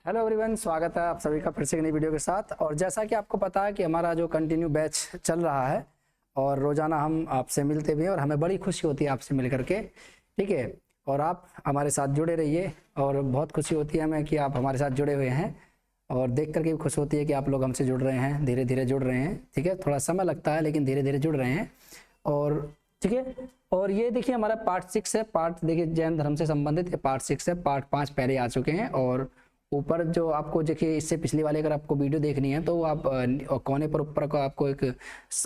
Hello everyone, स्वागत है आप सभी का फिर से एक नई वीडियो के साथ। और जैसा कि आपको पता है कि हमारा जो कंटिन्यू बैच चल रहा है और रोज़ाना हम आपसे मिलते भी हैं और हमें बड़ी खुशी होती है आपसे मिल करके, ठीक है। और आप हमारे साथ जुड़े रहिए और बहुत खुशी होती है हमें कि आप हमारे साथ जुड़े हुए हैं और देख करके भी खुश होती है कि आप लोग हमसे जुड़ रहे हैं, धीरे धीरे जुड़ रहे हैं, ठीक है। थोड़ा समय लगता है लेकिन धीरे धीरे जुड़ रहे हैं और ठीक है। और ये देखिए हमारा पार्ट 6 है। पार्ट देखिए जैन धर्म से संबंधित ये पार्ट 6 है। पार्ट 5 पहले आ चुके हैं और ऊपर जो आपको देखिए इससे पिछली वाली अगर आपको वीडियो देखनी है तो आप कोने पर ऊपर को आपको एक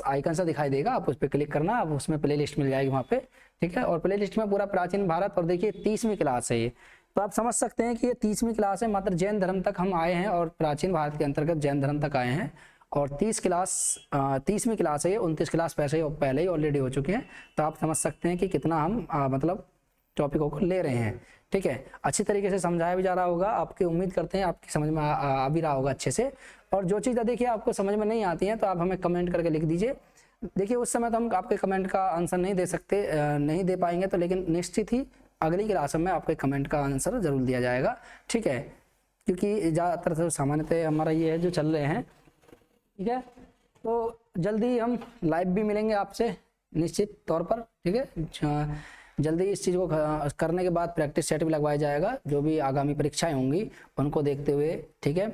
आइकन सा दिखाई देगा, आप उस पर क्लिक करना, आप उसमें प्लेलिस्ट मिल जाएगी वहाँ पे, ठीक है। और प्लेलिस्ट में पूरा प्राचीन भारत और देखिए 30वीं क्लास है ये, तो आप समझ सकते हैं कि ये 30वीं क्लास है। मात्र जैन धर्म तक हम आए हैं और प्राचीन भारत के अंतर्गत जैन धर्म तक आए हैं और 30वीं क्लास है ये। 29 क्लास पहले ही ऑलरेडी हो चुके हैं, तो आप समझ सकते हैं कि कितना हम मतलब टॉपिकों को ले रहे हैं, ठीक है। अच्छी तरीके से समझाया भी जा रहा होगा, आपकी उम्मीद करते हैं आपकी समझ में आ भी रहा होगा अच्छे से। और जो चीज़ देखिए आपको समझ में नहीं आती है तो आप हमें कमेंट करके लिख दीजिए। देखिए उस समय तो हम आपके कमेंट का आंसर नहीं दे सकते, नहीं दे पाएंगे, तो लेकिन निश्चित ही अगली क्लास में आपके कमेंट का आंसर जरूर दिया जाएगा, ठीक है। क्योंकि ज़्यादातर तो सामान्यतः हमारा ये है जो चल रहे हैं, ठीक है। तो जल्दी हम लाइव भी मिलेंगे आपसे निश्चित तौर पर, ठीक है। जल्दी इस चीज़ को करने के बाद प्रैक्टिस सेट भी लगवाया जाएगा, जो भी आगामी परीक्षाएं होंगी उनको देखते हुए, ठीक है।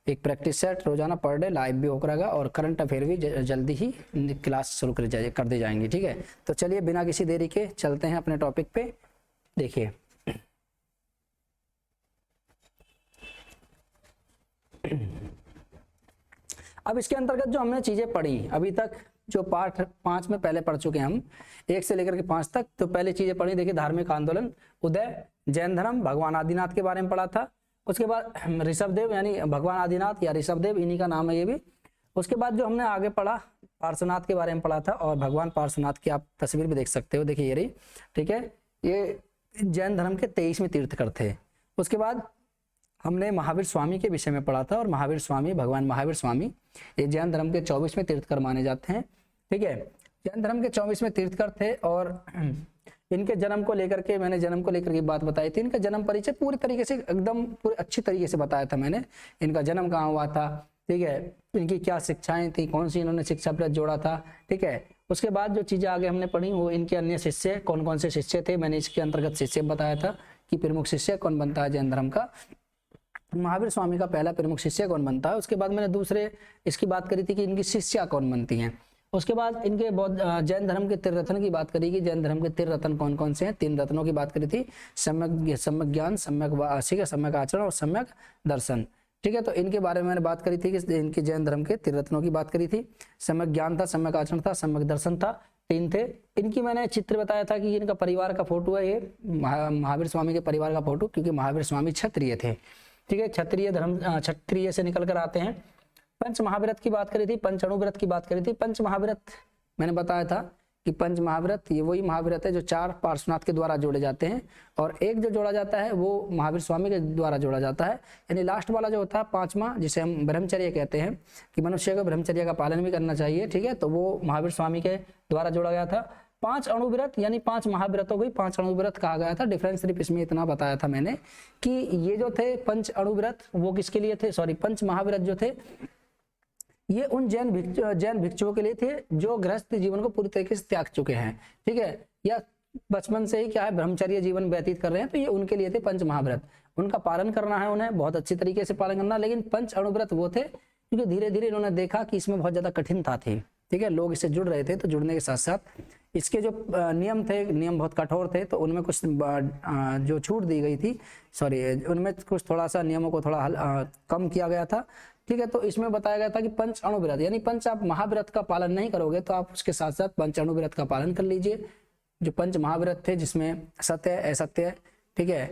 एक प्रैक्टिस सेट रोजाना पर डे लाइव भी होकर रहेगा और करंट अफेयर भी जल्दी ही क्लास शुरू कर दी जाएंगी, ठीक है। तो चलिए बिना किसी देरी के चलते हैं अपने टॉपिक पे। देखिए अब इसके अंतर्गत जो हमने चीजें पढ़ी अभी तक, जो पार्ट 5 में पहले पढ़ चुके हैं हम 1 से लेकर के 5 तक, तो पहले चीजें पढ़ी देखिए धार्मिक आंदोलन, उदय, जैन धर्म, भगवान आदिनाथ के बारे में पढ़ा था। उसके बाद ऋषभदेव यानी भगवान आदिनाथ या ऋषभदेव इन्हीं का नाम है ये भी। उसके बाद जो हमने आगे पढ़ा पार्श्वनाथ के बारे में पढ़ा था और भगवान पार्श्वनाथ की आप तस्वीर भी देख सकते हो, देखिए ये रही, ठीक है। ये जैन धर्म के 23वें तीर्थकर थे। उसके बाद हमने महावीर स्वामी के विषय में पढ़ा था और महावीर स्वामी, भगवान महावीर स्वामी ये जैन धर्म के 24वें तीर्थकर माने जाते हैं, ठीक है। जैन धर्म के 24वें तीर्थकर थे और इनके जन्म को लेकर के मैंने जन्म को लेकर के बात बताई थी। इनका जन्म परिचय पूरी तरीके से एकदम पूरी अच्छी तरीके से बताया था मैंने। इनका जन्म कहाँ हुआ था, ठीक है, इनकी क्या शिक्षाएं थी, कौन सी इन्होंने शिक्षा प्रद जोड़ा था, ठीक है। उसके बाद जो चीजें आगे हमने पढ़ी वो इनके अन्य शिष्य कौन कौन से शिष्य थे, मैंने इसके अंतर्गत शिष्य बताया था कि प्रमुख शिष्य कौन बनता है जैन धर्म का। महावीर स्वामी का पहला प्रमुख शिष्य कौन बनता है। उसके बाद मैंने दूसरे इसकी बात करी थी कि इनकी शिष्या कौन बनती हैं। उसके बाद इनके जैन धर्म के त्रिरत्न की बात करी कि जैन धर्म के त्रिरत्न कौन कौन से हैं, 3 रत्नों की बात करी थी, सम्यक ज्ञान, सम्यक आचरण और सम्यक दर्शन, ठीक है। तो इनके बारे में मैंने बात करी थी कि इनके जैन धर्म के त्रिरत्नों की बात करी थी। सम्यक ज्ञान था, सम्यक आचरण था, सम्यक दर्शन था, 3 थे। इनकी मैंने चित्र बताया था कि इनका परिवार का फोटो है, ये महावीर स्वामी के परिवार का फोटो, क्योंकि महावीर स्वामी क्षत्रिय थे, ठीक है। क्षत्रिय से निकल कर आते हैं। पंच महाव्रत की बात करी थी, पंच अणुव्रत की बात करी थी। पंच महाव्रत मैंने बताया था कि पंच महाव्रत ये वही महाव्रत है जो 4 पार्श्वनाथ के द्वारा जोड़े जाते हैं और एक जो जोड़ा जाता है वो महावीर स्वामी के द्वारा जोड़ा जाता है। यानी लास्ट वाला जो होता है 5वां, जिसे हम ब्रह्मचर्य कहते हैं कि मनुष्य को ब्रह्मचर्य का पालन भी करना चाहिए, ठीक है, तो वो महावीर स्वामी के द्वारा जोड़ा गया था। 5 अणुव्रत यानी 5 महाव्रतों को 5 अणुव्रत कहा गया था। डिफरेंस सिर्फ इसमें इतना बताया था मैंने कि ये जो थे पंच अणुव्रत वो किसके लिए थे, सॉरी पंच महाव्रत जो थे ये उन जैन भिक्षुओं के लिए थे जो गृहस्थ जीवन को पूरी तरीके से त्याग चुके हैं, ठीक है, या बचपन से ही क्या है ब्रह्मचर्य जीवन व्यतीत कर रहे हैं, तो ये उनके लिए थे पंच महाव्रत। उनका पालन करना है उन्हें, बहुत अच्छी तरीके से पालन करना। लेकिन पंच अणुव्रत वो थे क्योंकि धीरे धीरे इन्होंने देखा कि इसमें बहुत ज्यादा कठिनता थी, ठीक है, लोग इससे जुड़ रहे थे, तो जुड़ने के साथ साथ इसके जो नियम थे, नियम बहुत कठोर थे, तो उनमें कुछ जो छूट दी गई थी, सॉरी उनमें कुछ थोड़ा सा नियमों को थोड़ा कम किया गया था, ठीक है। तो इसमें बताया गया था कि पंच अणुव्रत यानी पंच आप महाव्रत का पालन नहीं करोगे तो आप उसके साथ साथ पंच अणुव्रत का पालन कर लीजिए। जो पंच महाव्रत थे जिसमें सत्य असत्य, ठीक है,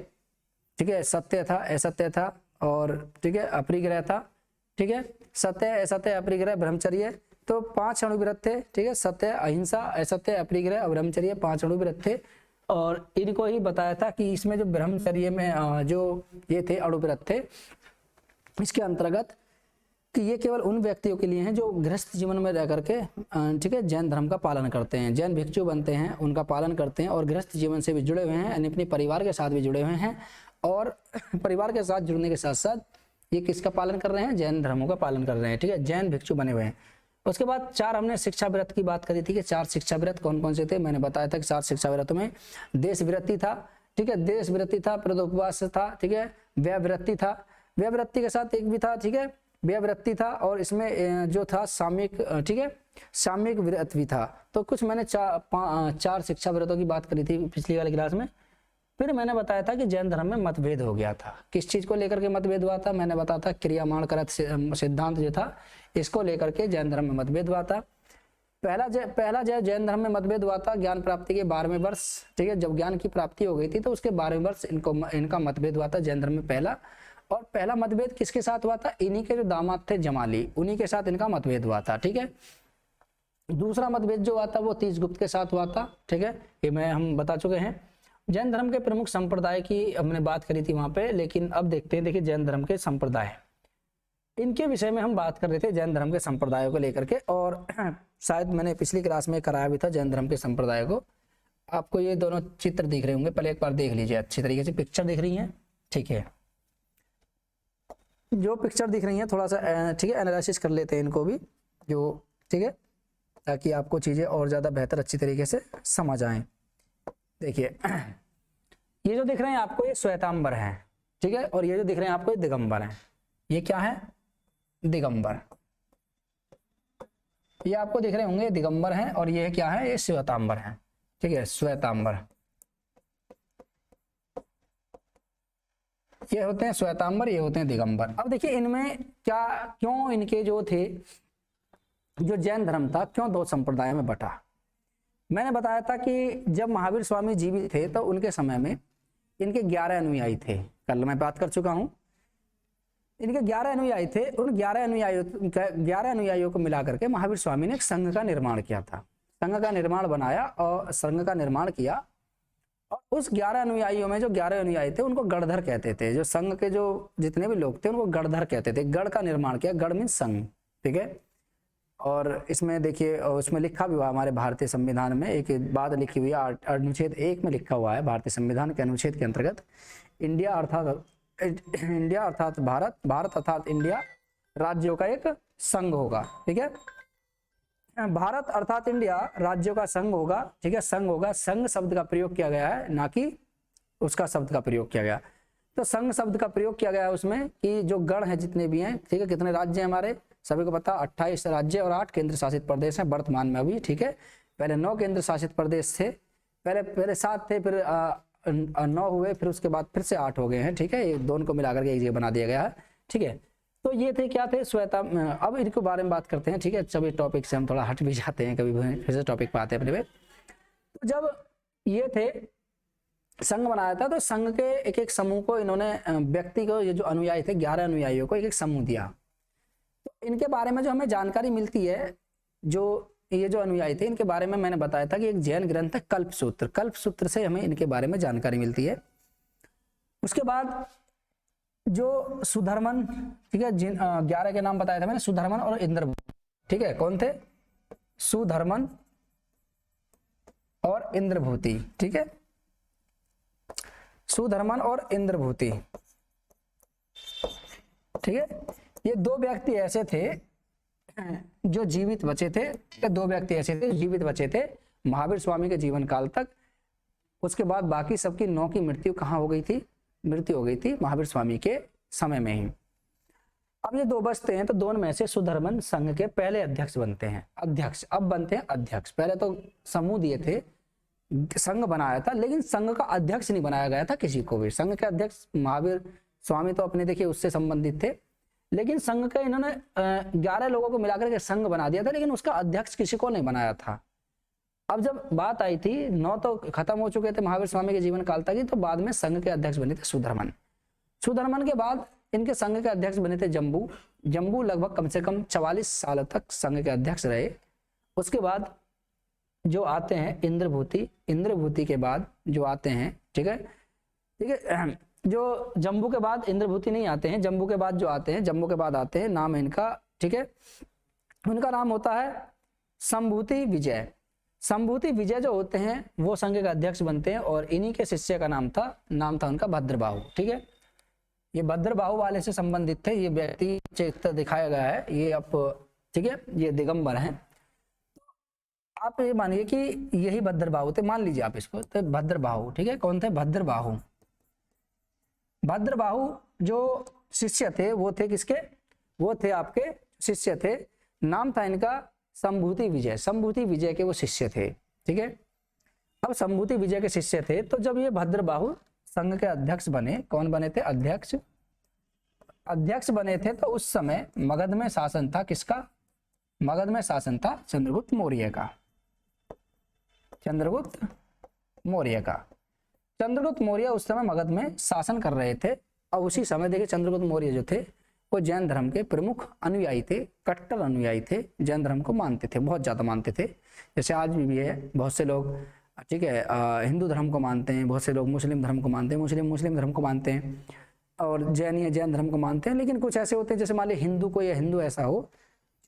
ठीक है, सत्य था असत्य था और ठीक है अपरिग्रह था, ठीक है, सत्य असत्य अपरिग्रह ब्रह्मचर्य, तो 5 अणुव्रत थे, ठीक है, सत्य अहिंसा असत्य अपरिग्रह और ब्रह्मचर्य 5 अणुव्रत थे। और इनको ही बताया था कि इसमें जो ब्रह्मचर्य में जो ये थे अणुव्रत थे इसके अंतर्गत कि ये केवल उन व्यक्तियों के लिए हैं जो गृहस्थ जीवन में रह करके ठीक है जैन धर्म का पालन करते हैं, जैन भिक्षु बनते हैं, उनका पालन करते हैं और गृहस्थ जीवन से भी जुड़े हुए हैं, यानी अपने परिवार के साथ भी जुड़े हुए हैं। और परिवार के साथ जुड़ने के साथ साथ ये किसका पालन कर रहे हैं? जैन धर्मों का पालन कर रहे हैं, ठीक है, जैन भिक्षु बने हुए हैं। उसके बाद 4 हमने शिक्षा व्रत की बात करी थी कि 4 शिक्षा व्रत कौन कौन से थे। मैंने बताया था कि 4 शिक्षा व्रतों में देश वृत्ति था, ठीक है, देश वृत्ति था, प्रदोपवास था, ठीक है, व्यय वृत्ति था, व्यय वृत्ति के साथ एक भी था, ठीक है, व्यय वृत्ति था, और इसमें जो था सामयिक, ठीक है, सामयिक व्रत भी था। तो कुछ मैंने 4 शिक्षा व्रतों की बात करी थी पिछली वाली क्लास में। फिर मैंने बताया था कि जैन धर्म में मतभेद हो गया था। किस चीज को लेकर के मतभेद हुआ था? मैंने बताया था क्रियामाण करत सिद्धांत जो था, इसको लेकर के जैन धर्म में मतभेद हुआ था। पहला जैन धर्म में मतभेद हुआ था ज्ञान प्राप्ति के 12वें वर्ष, ठीक है, जब ज्ञान की प्राप्ति हो गई थी तो उसके 12वें वर्ष इनका मतभेद हुआ था जैन धर्म में पहला। और पहला मतभेद किसके साथ हुआ था? इन्हीं के जो दामाद थे जमाली, उन्हीं के साथ इनका मतभेद हुआ था, ठीक है। दूसरा मतभेद जो हुआ था वो तीसगुप्त के साथ हुआ था, ठीक है, ये हम बता चुके हैं। जैन धर्म के प्रमुख संप्रदाय की हमने बात करी थी वहां पे, लेकिन अब देखते हैं, देखिए जैन धर्म के संप्रदाय, इनके विषय में हम बात कर रहे थे जैन धर्म के संप्रदायों को लेकर के, और शायद मैंने पिछली क्लास में कराया भी था जैन धर्म के संप्रदाय को। आपको ये दोनों चित्र दिख रहे होंगे, पहले एक बार देख लीजिए अच्छी तरीके से, पिक्चर दिख रही है, ठीक है, जो पिक्चर दिख रही है थोड़ा सा, ठीक है, एनालिसिस कर लेते हैं इनको भी, जो, ठीक है, ताकि आपको चीजें और ज्यादा बेहतर अच्छी तरीके से समझ आए। देखिए ये जो दिख रहे हैं आपको, ये श्वेतांबर है, ठीक है, और ये जो दिख रहे हैं आपको, ये दिगंबर है। ये क्या है? दिगंबर। ये आपको दिख रहे होंगे दिगंबर हैं, और ये क्या है? ये श्वेतांबर है, ठीक है, श्वेतांबर। ये होते हैं श्वेतांबर, ये होते हैं दिगंबर। अब देखिए इनमें क्या, क्यों इनके जो थे, जो जैन धर्म था, क्यों 2 संप्रदाय में बटा। मैंने बताया था कि जब महावीर स्वामी जीवित थे तो उनके समय में इनके 11 अनुयायी थे, कल मैं बात कर चुका हूं। इनके 11 अनुयायी थे, उन 11 अनुयायियों को मिला करके महावीर स्वामी ने एक संघ का निर्माण किया था। संघ का निर्माण बनाया और संघ का निर्माण किया, और उस 11 अनुयायियों में जो 11 अनुयायी थे उनको गणधर कहते थे। जो संघ के जो जितने भी लोग थे उनको गणधर कहते थे। गढ़ का निर्माण किया, गढ़ मीन संघ, ठीक है। और इसमें देखिए, उसमें लिखा भी हुआ हमारे भारतीय संविधान में, एक बात लिखी हुई है, अनुच्छेद 1 में लिखा हुआ है, भारतीय संविधान के अनुच्छेद के अंतर्गत, इंडिया अर्थात भारत, भारत अर्थात इंडिया राज्यों का एक संघ होगा, ठीक है। भारत अर्थात इंडिया राज्यों का संघ होगा, ठीक है, संघ होगा। संघ शब्द का प्रयोग किया गया है, ना कि उसका शब्द का प्रयोग किया गया। तो संघ शब्द का प्रयोग किया गया है उसमें कि जो गण है जितने भी हैं, ठीक है, कितने राज्य हैं हमारे सभी को पता, 28 राज्य और 8 केंद्र शासित प्रदेश हैं वर्तमान में अभी, ठीक है। पहले 9 केंद्र शासित प्रदेश थे, पहले 7 थे, फिर 9 हुए, फिर उसके बाद फिर से 8 हो गए हैं, ठीक है। ये दोनों को मिलाकर के एक जगह बना दिया गया है, ठीक है। तो ये थे, क्या थे? श्वेता। अब इनके बारे में बात करते हैं, ठीक है। सभी टॉपिक से हम थोड़ा हट भी जाते हैं, कभी फिर से टॉपिक पे आते हैं अपने में। तो जब ये थे, संघ बनाया था, तो संघ के एक एक समूह को इन्होंने, व्यक्ति को, ये जो अनुयायी थे 11 अनुयायियों को एक एक समूह दिया। तो इनके बारे में जो हमें जानकारी मिलती है, जो ये जो अनुयायी थे इनके बारे में मैंने बताया था कि एक जैन ग्रंथ है कल्पसूत्र, कल्पसूत्र से हमें इनके बारे में जानकारी मिलती है। उसके बाद जो सुधर्मन, ठीक है, जिन 11 के नाम बताया था मैंने, सुधर्मन और इंद्रभूति, ठीक है। कौन थे? सुधर्मन और इंद्रभूति, ठीक है, सुधर्मन और इंद्रभूति, ठीक है। ये 2 व्यक्ति ऐसे थे जो जीवित बचे थे, 2 व्यक्ति ऐसे थे जीवित बचे थे महावीर स्वामी के जीवन काल तक। उसके बाद बाकी सबकी 9 की मृत्यु कहाँ हो गई थी? मृत्यु हो गई थी महावीर स्वामी के समय में ही। अब ये 2 बचते हैं, तो दोनों में से सुधर्मन संघ के पहले अध्यक्ष बनते हैं, अध्यक्ष, अब बनते हैं अध्यक्ष। पहले तो समूह दिए थे, संघ बनाया था, लेकिन संघ का अध्यक्ष नहीं बनाया गया था किसी को भी। संघ के अध्यक्ष महावीर स्वामी तो अपने देखिए उससे संबंधित थे, लेकिन संघ के इन्होंने 11 लोगों को मिलाकर के संघ बना दिया था, लेकिन उसका अध्यक्ष किसी को नहीं बनाया था। अब जब बात आई थी, 9 तो खत्म हो चुके थे महावीर स्वामी के जीवन काल तक ही, तो बाद में संघ के अध्यक्ष बने थे सुधर्मन। सुधर्मन के बाद इनके संघ के अध्यक्ष बने थे जम्बू। जम्बू लगभग कम से कम 44 साल तक संघ के अध्यक्ष रहे। उसके बाद जो आते हैं इंद्रभूति, इंद्रभूति के बाद जो आते हैं, ठीक है, ठीक है, जो जम्बू के बाद इंद्रभूति नहीं आते हैं, जम्बू के बाद जो आते हैं, जम्बू के बाद आते हैं, नाम है इनका, ठीक है, उनका नाम होता है संभूति विजय। संभूति विजय जो होते हैं वो संघ के अध्यक्ष बनते हैं, और इन्हीं के शिष्य का नाम था उनका भद्रबाहु, ठीक है। ये भद्रबाहु वाले से संबंधित थे, ये व्यक्ति चित्र दिखाया गया है, ये आप ठीक है, ये दिगंबर हैं। आप ये मानिए कि यही भद्रबाहु थे, मान लीजिए आप इसको, तो भद्रबाहु ठीक है, कौन थे? भद्रबाहु। भद्रबाहु जो शिष्य थे वो थे किसके? वो थे आपके शिष्य थे, नाम था इनका संभूति विजय। संभूति विजय के वो शिष्य थे, ठीक है। अब संभूति विजय के शिष्य थे, तो जब ये भद्रबाहु संघ के अध्यक्ष बने, कौन बने थे? अध्यक्ष बने थे, तो उस समय मगध में शासन था किसका? मगध में शासन था चंद्रगुप्त मौर्य का। चंद्रगुप्त मौर्य का। चंद्रगुप्त मौर्य उस समय मगध में शासन कर रहे थे, और उसी समय देखिए चंद्रगुप्त मौर्य जो थे वो जैन धर्म के प्रमुख अनुयायी थे, कट्टर अनुयायी थे, जैन धर्म को मानते थे, बहुत ज्यादा मानते थे। जैसे आज भी है, बहुत से लोग ठीक है हिंदू धर्म को मानते हैं, बहुत से लोग मुस्लिम धर्म को मानते हैं, मुस्लिम धर्म को मानते हैं, और जैन धर्म को मानते हैं। लेकिन कुछ ऐसे होते हैं, जैसे मान ली हिंदू को या हिंदू ऐसा हो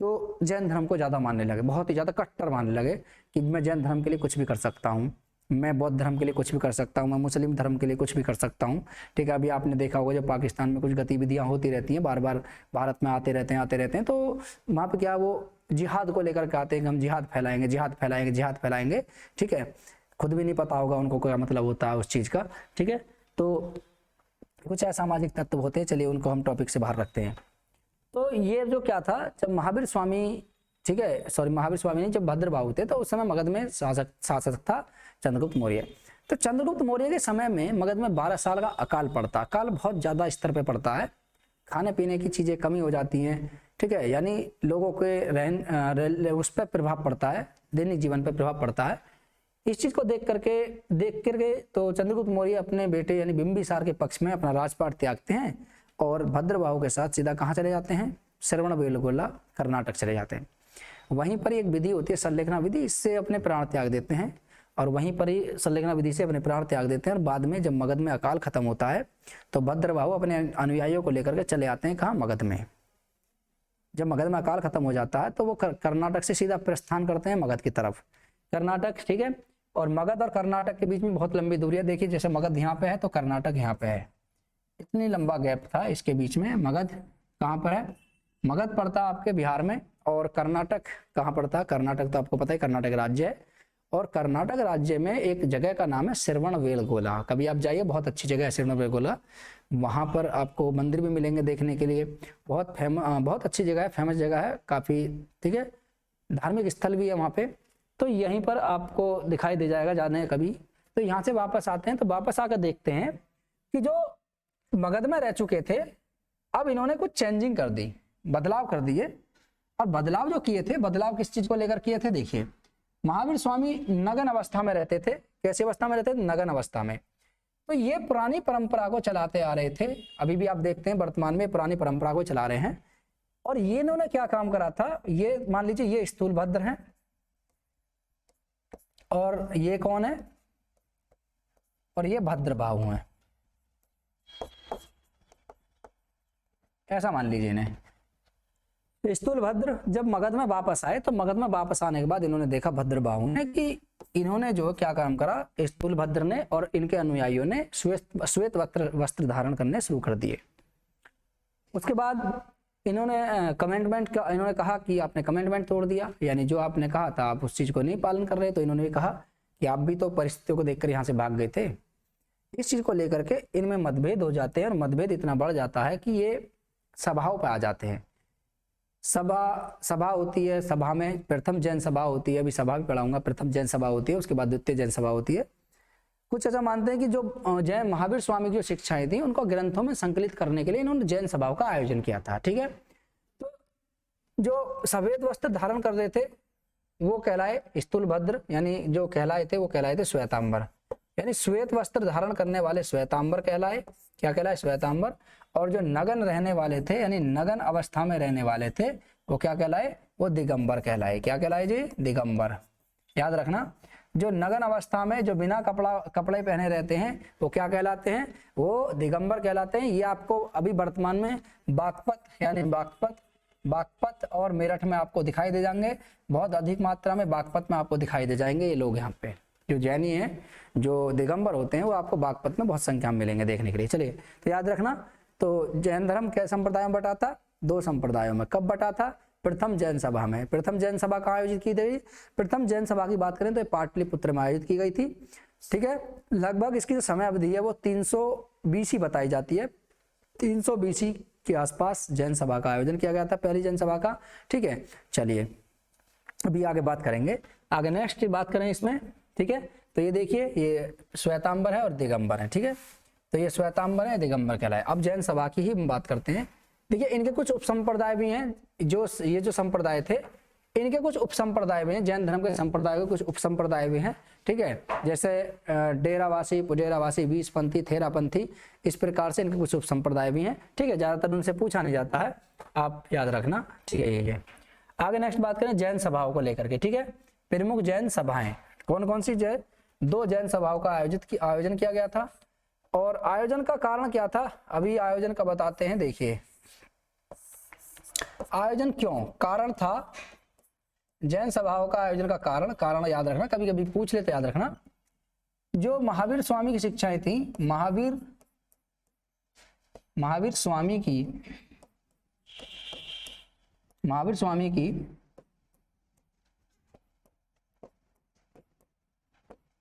जो जैन धर्म को ज़्यादा मानने लगे, बहुत ही ज़्यादा कट्टर मानने लगे कि मैं जैन धर्म के लिए कुछ भी कर सकता हूँ, मैं बौद्ध धर्म के लिए कुछ भी कर सकता हूँ, मैं मुस्लिम धर्म के लिए कुछ भी कर सकता हूँ, ठीक है। अभी आपने देखा होगा जब पाकिस्तान में कुछ गतिविधियाँ होती रहती हैं, बार बार भारत में आते रहते हैं, तो वहाँ पे क्या वो जिहाद को लेकर के आते हैं कि हम जिहाद फैलाएंगे, ठीक है। खुद भी नहीं पता होगा उनको क्या मतलब होता है उस चीज़ का, ठीक है। तो कुछ असामाजिक तत्व होते हैं, चलिए उनको हम टॉपिक से बाहर रखते हैं। तो ये जो क्या था, जब महावीर स्वामी, ठीक है, सॉरी महावीर स्वामी नहीं, जब भद्रबाहु थे तो उस समय मगध में शासक था चंद्रगुप्त मौर्य। तो चंद्रगुप्त मौर्य के समय में मगध में 12 साल का अकाल पड़ता। अकाल बहुत ज़्यादा स्तर पे पड़ता है, खाने पीने की चीज़ें कमी हो जाती हैं, ठीक है, यानी लोगों के उस पर प्रभाव पड़ता है, दैनिक जीवन पर प्रभाव पड़ता है। इस चीज़ को देख करके तो चंद्रगुप्त मौर्य अपने बेटे यानी बिंबिसार के पक्ष में अपना राजपाट त्यागते हैं और भद्रबाहु के साथ सीधा कहाँ चले जाते हैं? श्रवणबेलगोला, कर्नाटक चले जाते हैं। वहीं पर एक विधि होती है संलेखना विधि, इससे अपने प्राण त्याग देते हैं, और वहीं पर ही संलेखना विधि से अपने प्राण त्याग देते हैं। और बाद में जब मगध में अकाल खत्म होता है तो भद्रबाहु अपने अनुयायियों को लेकर के चले आते हैं कहाँ? मगध में। जब मगध में अकाल खत्म हो जाता है तो वो कर्नाटक से सीधा प्रस्थान करते हैं मगध की तरफ। कर्नाटक, ठीक है, और मगध और कर्नाटक के बीच में बहुत लंबी दूरी है। देखिए जैसे मगध यहाँ पे है तो कर्नाटक यहाँ पे है, इतनी लंबा गैप था इसके बीच में। मगध कहाँ पर है? मगध पड़ता है आपके बिहार में, और कर्नाटक कहाँ पड़ता है? कर्नाटक तो आपको पता है कर्नाटक राज्य है, और कर्नाटक राज्य में एक जगह का नाम है श्रवणबेलगोला। कभी आप जाइए, बहुत अच्छी जगह है श्रवणबेलगोला, वहाँ पर आपको मंदिर भी मिलेंगे देखने के लिए, बहुत अच्छी जगह है, फेमस जगह है काफ़ी, ठीक है, धार्मिक स्थल भी है वहाँ पे। तो यहीं पर आपको दिखाई दे जाएगा जाने कभी। तो यहाँ से वापस आते हैं, तो वापस आकर देखते हैं कि जो मगध में रह चुके थे अब इन्होंने कुछ चेंजिंग कर दी, बदलाव कर दिए। और बदलाव जो किए थे, बदलाव किस चीज को लेकर किए थे? देखिए महावीर स्वामी नगन अवस्था में रहते थे। कैसी अवस्था में रहते थे? नगन अवस्था में। तो ये पुरानी परंपरा को चलाते आ रहे थे, अभी भी आप देखते हैं वर्तमान में पुरानी परंपरा को चला रहे हैं। और ये इन्होंने क्या काम करा था, ये मान लीजिए ये स्थूलभद्र हैं और ये कौन है? और ये भद्रबाहु हैं, ऐसा मान लीजिए इन्हें। स्थूलभद्र जब मगध में वापस आए तो मगध में वापस आने के बाद इन्होंने देखा भद्रबाहु ने कि इन्होंने जो क्या काम करा, स्थूलभद्र ने और इनके अनुयायियों ने श्वेत वस्त्र धारण करने शुरू कर दिए। उसके बाद इन्होंने इन्होंने कहा कि आपने कमेंटमेंट तोड़ दिया, यानी जो आपने कहा था आप उस चीज को नहीं पालन कर रहे। तो इन्होंने कहा कि आप भी तो परिस्थितियों को देखकर यहाँ से भाग गए थे। इस चीज को लेकर के इनमें मतभेद हो जाते हैं, और मतभेद इतना बढ़ जाता है कि ये सभाओं पर आ जाते हैं। सभा होती है, सभा में प्रथम जैन सभा होती है, अभी सभा भी पढ़ाऊंगा। प्रथम जैन सभा होती है, उसके बाद द्वितीय जैन सभा होती है। कुछ ऐसा मानते हैं कि जो जैन महावीर स्वामी की जो शिक्षाएं थी उनको ग्रंथों में संकलित करने के लिए इन्होंने जैन सभाओं का आयोजन किया था, ठीक है। तो जो सफेद वस्त्र धारण कर रहे थे वो कहलाए स्थूलभद्र, यानी जो कहलाए थे श्वेतांबर, यानी श्वेत वस्त्र धारण करने वाले श्वेतांबर कहलाए। क्या कहलाए? श्वेतांबर। और जो नगन रहने वाले थे, यानी नगन अवस्था में रहने वाले थे, वो क्या कहलाए? वो दिगंबर कहलाए। क्या कहलाए जी? दिगंबर। याद रखना, जो नगन अवस्था में जो बिना कपड़े पहने रहते हैं वो क्या कहलाते हैं? वो दिगंबर कहलाते हैं। ये आपको अभी वर्तमान में बागपत और मेरठ में आपको दिखाई दे जाएंगे, बहुत अधिक मात्रा में बागपत में आपको दिखाई दे जाएंगे ये लोग। यहाँ पे जो जैनी हैं, जो दिगंबर होते हैं, वो आपको बागपत में बहुत संख्या में मिलेंगे देखने के लिए। चलिए, तो याद रखना तो जैन धर्म क्या संप्रदायों में बटा था? 2 संप्रदायों में। कब बटा था? प्रथम जैन सभा में। प्रथम जैन सभा कहाँ आयोजित की गई? प्रथम जैन सभा की बात करें तो पाटलिपुत्र में आयोजित की गई थी। ठीक है, लगभग इसकी जो समय अवधि है वो 300 BC बताई जाती है। 300 BC के आसपास जैन सभा का आयोजन किया गया था, पहली जैन सभा का। ठीक है, चलिए अभी आगे बात करेंगे। आगे नेक्स्ट की बात करें इसमें। ठीक है, तो ये देखिए ये श्वेतांबर है और दिगंबर है। ठीक है, तो ये श्वेतांबर है, दिगंबर कहलाए। अब जैन सभा की ही हम बात करते हैं। देखिए इनके कुछ उपसंप्रदाय भी हैं, जो ये जो संप्रदाय थे इनके कुछ उपसंप्रदाय भी हैं। जैन धर्म के संप्रदाय के कुछ उपसंप्रदाय भी हैं। ठीक है, जैसे डेरावासी, पुडेरावासी, 20पंथी, थेरापंथी, इस प्रकार से इनके कुछ उपसंप्रदाय भी हैं। ठीक है, ज्यादातर उनसे पूछा नहीं जाता है, आप याद रखना। ठीक है, ये आगे नेक्स्ट बात करें जैन सभाओं को लेकर के। ठीक है, प्रमुख जैन सभाएं कौन कौन सी? 2 जैन सभाओं का आयोजन किया गया था। और आयोजन का कारण क्या था? अभी आयोजन का बताते हैं। देखिए आयोजन क्यों, कारण था जैन सभाओं का आयोजन का कारण याद रखना, कभी कभी पूछ लेते, याद रखना। जो महावीर स्वामी की शिक्षाएं थी, महावीर स्वामी की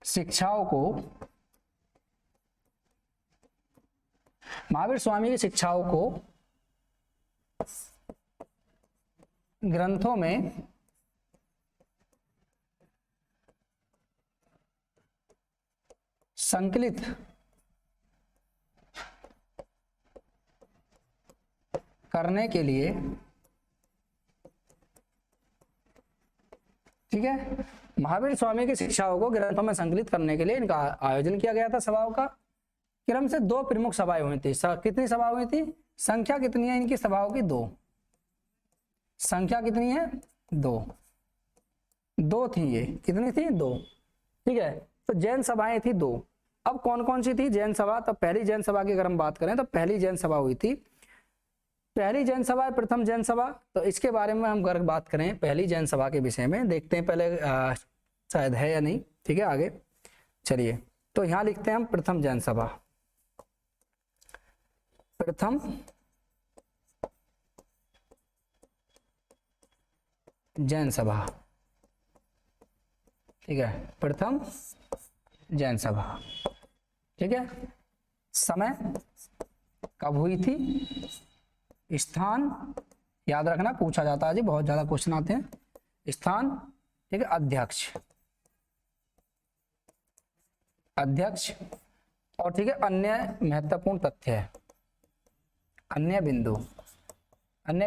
शिक्षाओं को ग्रंथों में संकलित करने के लिए, ठीक है, महावीर स्वामी की शिक्षाओं को ग्रंथों में संकलित करने के लिए इनका आयोजन किया गया था सभाओं का। क्रम से 2 प्रमुख सभाएं हुई थी। कितनी सभा हुई थी? संख्या कितनी है इनकी सभाओं की? 2। संख्या कितनी है? 2 थी। ये कितनी थी? 2। ठीक है, तो जैन सभाएं थी 2। अब कौन कौन सी थी जैन सभा? तो पहली जैन सभा की अगर हम बात करें तो पहली जैन सभा हुई थी, पहली जैन सभा, प्रथम जैन सभा। तो इसके बारे में हम अगर बात करें पहली जैन सभा के विषय में, देखते हैं पहले शायद है या नहीं। ठीक है, आगे चलिए, तो यहां लिखते हैं हम प्रथम जैन सभा। प्रथम जैन सभा, ठीक है, प्रथम जैन सभा। ठीक है, समय कब हुई थी? स्थान याद रखना, पूछा जाता है जी, बहुत ज्यादा क्वेश्चन आते हैं। स्थान, ठीक है, अध्यक्ष और ठीक है अन्य महत्वपूर्ण तथ्य है। अन्य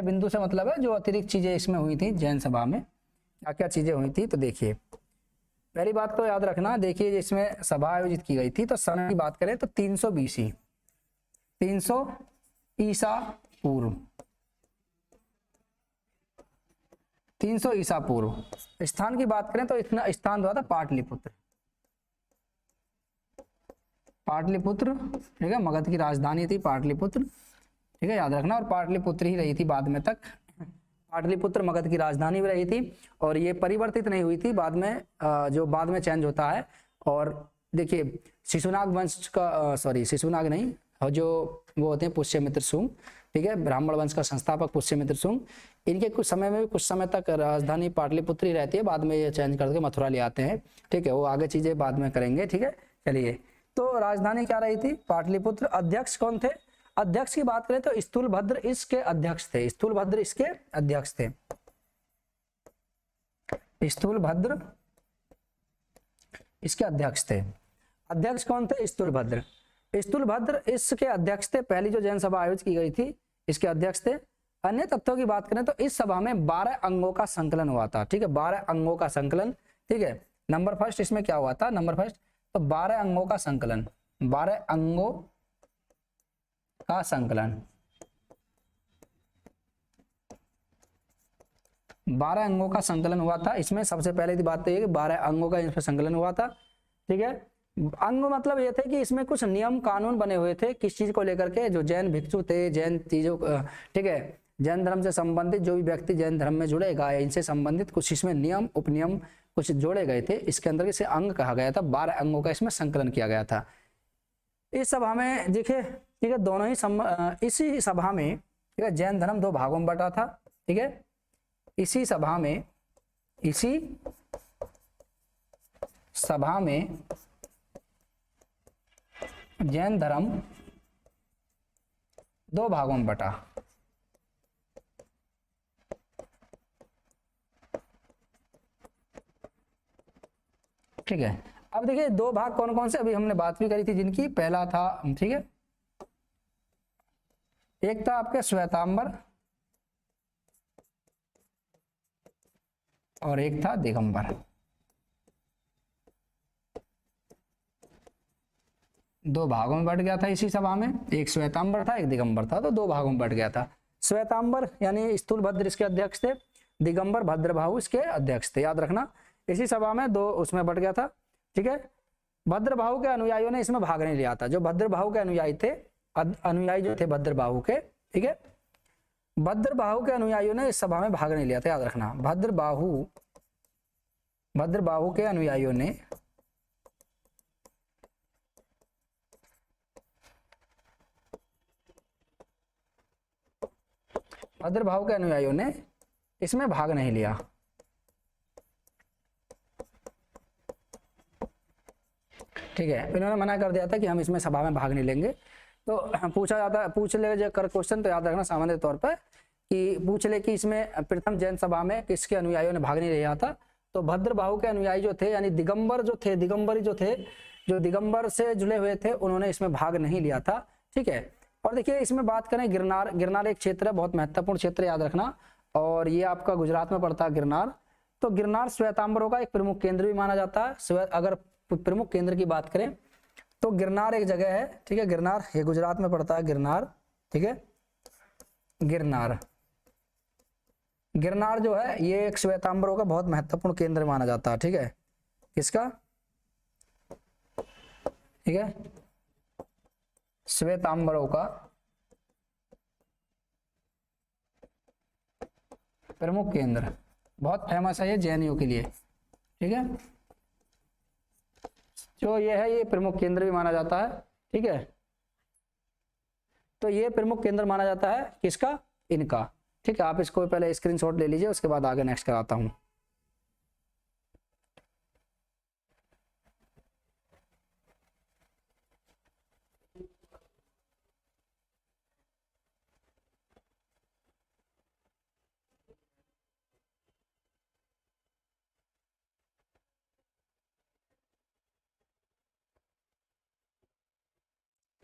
बिंदु से मतलब है जो अतिरिक्त चीजें इसमें हुई थी जैन सभा में, क्या क्या चीजें हुई थी। तो देखिए पहली बात तो याद रखना, देखिए इसमें सभा आयोजित की गई थी तो सन की बात करें तो 300 BC, 300 ईसा पूर्व, 300 ईसा पूर्व। स्थान की बात करें तो इतना स्थान हुआ था पाटलिपुत्र, ठीक है, मगध की राजधानी थी पाटलिपुत्र। ठीक है, याद रखना, और पाटलिपुत्र ही रही थी बाद में तक। पाटलिपुत्र मगध की राजधानी भी रही थी और ये परिवर्तित नहीं हुई थी बाद में, जो बाद में चेंज होता है। और देखिए शिशुनाग वंश का, शिशुनाग नहीं, और जो वो होते हैं पुष्यमित्र शुंग, ठीक है, ब्राह्मण वंश का संस्थापक पुष्यमित्र शुंग, इनके कुछ समय में कुछ समय तक राजधानी पाटलिपुत्र ही रहती है, बाद में ये चेंज करके मथुरा ले आते हैं। ठीक है, वो आगे चीजें बाद में करेंगे। ठीक है, चलिए, तो राजधानी क्या रही थी? पाटलिपुत्र। अध्यक्ष कौन थे? अध्यक्ष की बात करें तो स्थूलभद्र इसके अध्यक्ष थे, स्थूलभद्र इसके अध्यक्ष थे, स्थूलभद्र इसके अध्यक्ष थे। अध्यक्ष कौन थे? स्थूलभद्र। स्थूलभद्र इसके अध्यक्ष थे। पहली जो जैन सभा आयोजित की गई थी इसके अध्यक्ष थे। अन्य तथ्यों की बात करें तो इस सभा में 12 अंगों का संकलन हुआ था। ठीक है, 12 अंगों का संकलन। ठीक है, नंबर फर्स्ट इसमें क्या हुआ था? नंबर फर्स्ट तो 12 अंगों का संकलन, 12 अंगों का संकलन, 12 अंगों का संकलन हुआ था। इसमें सबसे पहले की बात तो ये कि 12 अंगों का इसमें संकलन हुआ था। ठीक है, अंग मतलब ये थे कि इसमें कुछ नियम कानून बने हुए थे किस चीज को लेकर के, जो जैन भिक्षु थे, जैन चीजों, ठीक है, जैन धर्म से संबंधित जो भी व्यक्ति जैन धर्म में जुड़ेगा, इनसे संबंधित कुछ इसमें नियम उपनियम कुछ जोड़े गए थे। इसके अंदर इसे अंग कहा गया था। 12 अंगों का इसमें संकलन किया गया था। इस सभा में देखिए ठीक है, दोनों ही इसी सभा में, ठीक है, जैन धर्म दो भागों में बटा था, ठीक है, इसी सभा में जैन धर्म दो भागों में बटा। ठीक है, अब देखिए दो भाग कौन कौन से, अभी हमने बात भी करी थी जिनकी, पहला था, ठीक है, एक था आपके श्वेतांबर और एक था दिगंबर। दो भागों में बट गया था इसी सभा में, एक श्वेतांबर था एक दिगंबर था, तो दो भागों में बट गया था। श्वेतांबर यानी स्थूलभद्र इसके अध्यक्ष थे, दिगंबर भद्रबाहु इसके अध्यक्ष थे, याद रखना। इसी सभा में दो उसमें बट गया था, ठीक है। भद्रबाहु के अनुयायियों ने इसमें भाग नहीं लिया था, जो भद्रबाहु के अनुयायी थे, अनुयायी जो थे भद्रबाहु के, ठीक है, भद्रबाहु के अनुयायियों ने इस सभा में भाग नहीं लिया था, याद रखना। भद्रबाहु के अनुयायियों ने इसमें भाग नहीं लिया। ठीक है, इन्होंने मना कर दिया था कि हम इसमें सभा में भाग नहीं लेंगे। तो पूछ ले कर क्वेश्चन, तो याद रखना सामान्य तौर पर कि पूछ ले कि इसमें प्रथम जैन सभा में किसके अनुयायियों ने भाग नहीं लिया था, तो भद्रबाहु के अनुयायी जो थे, यानी दिगंबर जो थे, जो दिगंबर से जुड़े हुए थे, उन्होंने इसमें भाग नहीं लिया था। ठीक है, और देखिए इसमें बात करें गिरनार एक क्षेत्र है, बहुत महत्वपूर्ण क्षेत्र, याद रखना, और ये आपका गुजरात में पड़ता है गिरनार। तो गिरनार श्वेतांबरों का एक प्रमुख केंद्र भी माना जाता है। अगर प्रमुख केंद्र की बात करें तो गिरनार एक जगह है, ठीक है, गिरनार ये गुजरात में पड़ता है गिरनार, ठीक है, गिरनार जो है ये एक श्वेतांबरों का बहुत महत्वपूर्ण केंद्र माना जाता है। ठीक है, किसका, ठीक है, श्वेतांबरों का प्रमुख केंद्र, बहुत फेमस है ये जैनियों के लिए। ठीक है, जो ये है ये प्रमुख केंद्र भी माना जाता है। ठीक है, तो ये प्रमुख केंद्र माना जाता है किसका, इनका। ठीक है, आप इसको पहले स्क्रीनशॉट ले लीजिए, उसके बाद आगे नेक्स्ट कराता हूं।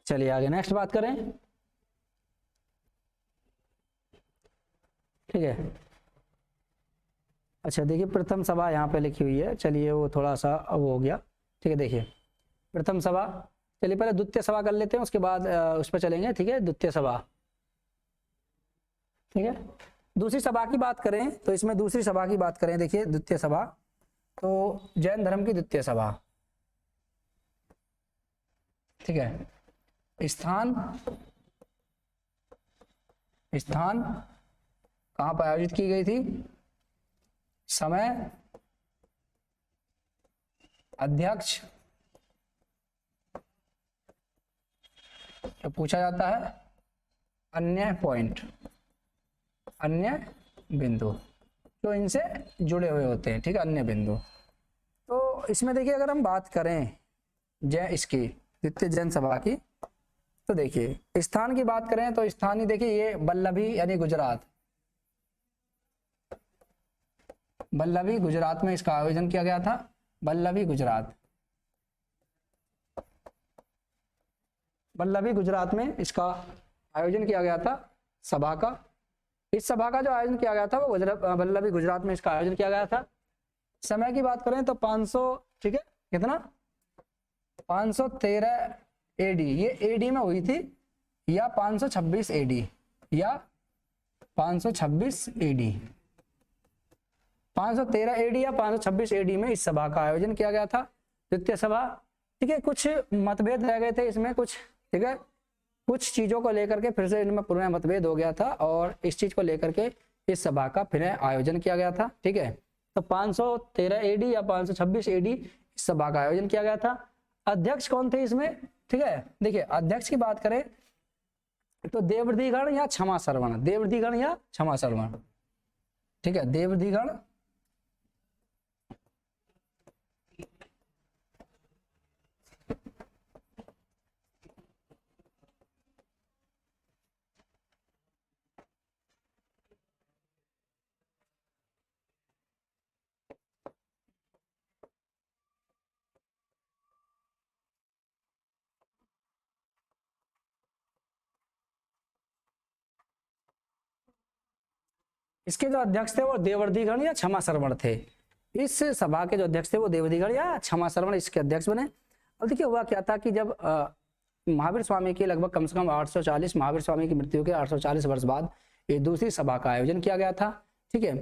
चलिए आगे नेक्स्ट बात करें। ठीक है, अच्छा देखिए प्रथम सभा यहाँ पे लिखी हुई है, चलिए वो थोड़ा सा वो हो गया। ठीक है, देखिए प्रथम सभा, चलिए पहले द्वितीय सभा कर लेते हैं, उसके बाद उस पर चलेंगे। ठीक है, द्वितीय सभा, ठीक है, दूसरी सभा की बात करें तो इसमें दूसरी सभा की बात करें, देखिए द्वितीय सभा, तो जैन धर्म की द्वितीय सभा। ठीक है, स्थान कहां पर आयोजित की गई थी, समय, अध्यक्ष, तो पूछा जाता है अन्य पॉइंट, अन्य बिंदु जो इनसे जुड़े हुए होते हैं। ठीक है, अन्य बिंदु। तो इसमें देखिए अगर हम बात करें इसकी द्वितीय जैन सभा की, तो देखिए स्थान की बात करें तो स्थानीय देखिए ये वल्लभी यानी गुजरात, वल्लभी गुजरात में इसका आयोजन किया गया था। वल्लभी गुजरात में इसका आयोजन किया गया था सभा का। इस सभा का जो आयोजन किया गया था वो वल्लभी गुजरात में इसका आयोजन किया गया था। समय की बात करें तो 500, ठीक है, कितना 513 एडी, ये एडी में हुई थी, या 526 एडी, या 526 एडी, 513 एडी या 526 एडी में इस सभा का आयोजन किया गया था, द्वितीय सभा। ठीक है, कुछ मतभेद रह गए थे इसमें कुछ, ठीक है, कुछ चीजों को लेकर के फिर से इनमें पुनः मतभेद हो गया था, और इस चीज को लेकर के इस सभा का फिर आयोजन किया गया था। ठीक है, तो 513 एडी या 526 एडी इस सभा का आयोजन किया गया था। अध्यक्ष कौन थे इसमें, ठीक है, देखिए अध्यक्ष की बात करें तो देवधिगण या क्षमा श्रवण, देवधिगण या क्षमा श्रवण, ठीक है, देवधिगण इसके जो अध्यक्ष थे वो देवर्धिगण या क्षमा श्रवण थे। इस सभा के जो अध्यक्ष थे वो देवर्धिगण या क्षमा श्रवण इसके अध्यक्ष बने। अब देखिए हुआ क्या था कि जब महावीर स्वामी के लगभग कम से कम 840 महावीर स्वामी की मृत्यु के 840 वर्ष बाद ये दूसरी सभा का आयोजन किया गया था। ठीक है,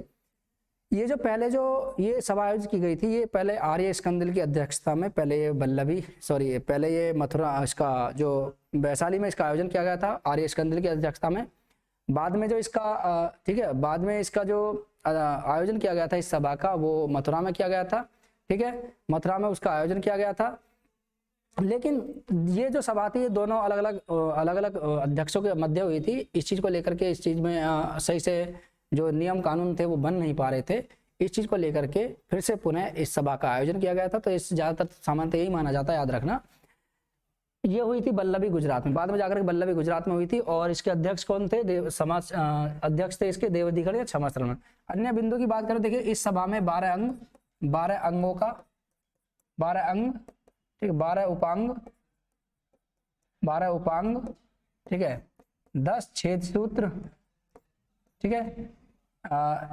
ये जो पहले जो ये सभा आयोजित की गई थी ये पहले आर्य स्कंदल की अध्यक्षता में, पहले ये मथुरा इसका जो वैशाली में इसका आयोजन किया गया था आर्य स्कंदल की अध्यक्षता में। बाद में जो इसका ठीक है, बाद में इसका जो आयोजन किया गया था इस सभा का वो मथुरा में किया गया था। ठीक है, मथुरा में उसका आयोजन किया गया था। लेकिन ये जो सभा थी ये दोनों अलग अलग अध्यक्षों के मध्य हुई थी। इस चीज को लेकर के इस चीज में सही से जो नियम कानून थे वो बन नहीं पा रहे थे। इस चीज को लेकर के फिर से पुनः इस सभा का आयोजन किया गया था। तो इस ज्यादातर सामान्यतः यही माना जाता है, याद रखना। ये हुई थी बल्लभी गुजरात में, बाद में जाकर के बल्लभी गुजरात में हुई थी। और इसके अध्यक्ष कौन थे? समाज अध्यक्ष थे इसके देवधिगण या क्षमा श्रवण। अन्य बिंदु की बात करें, देखिए इस सभा में 12 अंग, 12 अंगों का 12 अंग, ठीक, 12 उपांग, 12 उपांग, ठीक है, 10 छेद सूत्र, ठीक है,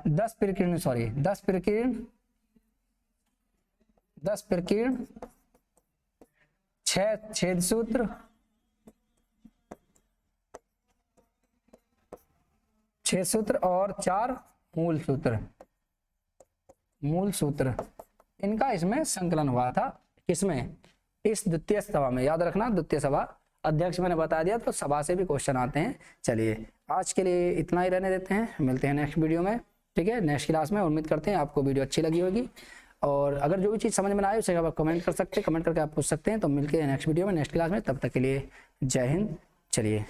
10 प्रकीर्ण, 10 प्रकीर्ण, 10 प्रकीर्ण, 6 छेद सूत्र, 6 सूत्र और 4 मूल सूत्र। मूल सूत्र इनका इसमें संकलन हुआ था। किसमें? इस द्वितीय सभा में। याद रखना, द्वितीय सभा अध्यक्ष मैंने बता दिया, तो सभा से भी क्वेश्चन आते हैं। चलिए आज के लिए इतना ही रहने देते हैं, मिलते हैं नेक्स्ट वीडियो में। ठीक है, नेक्स्ट क्लास में। उम्मीद करते हैं आपको वीडियो अच्छी लगी होगी। और अगर जो भी चीज़ समझ में ना आए उसे आप कमेंट कर सकते हैं, कमेंट करके आप पूछ सकते हैं। तो मिलते हैं नेक्स्ट वीडियो में, नेक्स्ट क्लास में। तब तक के लिए जय हिंद। चलिए।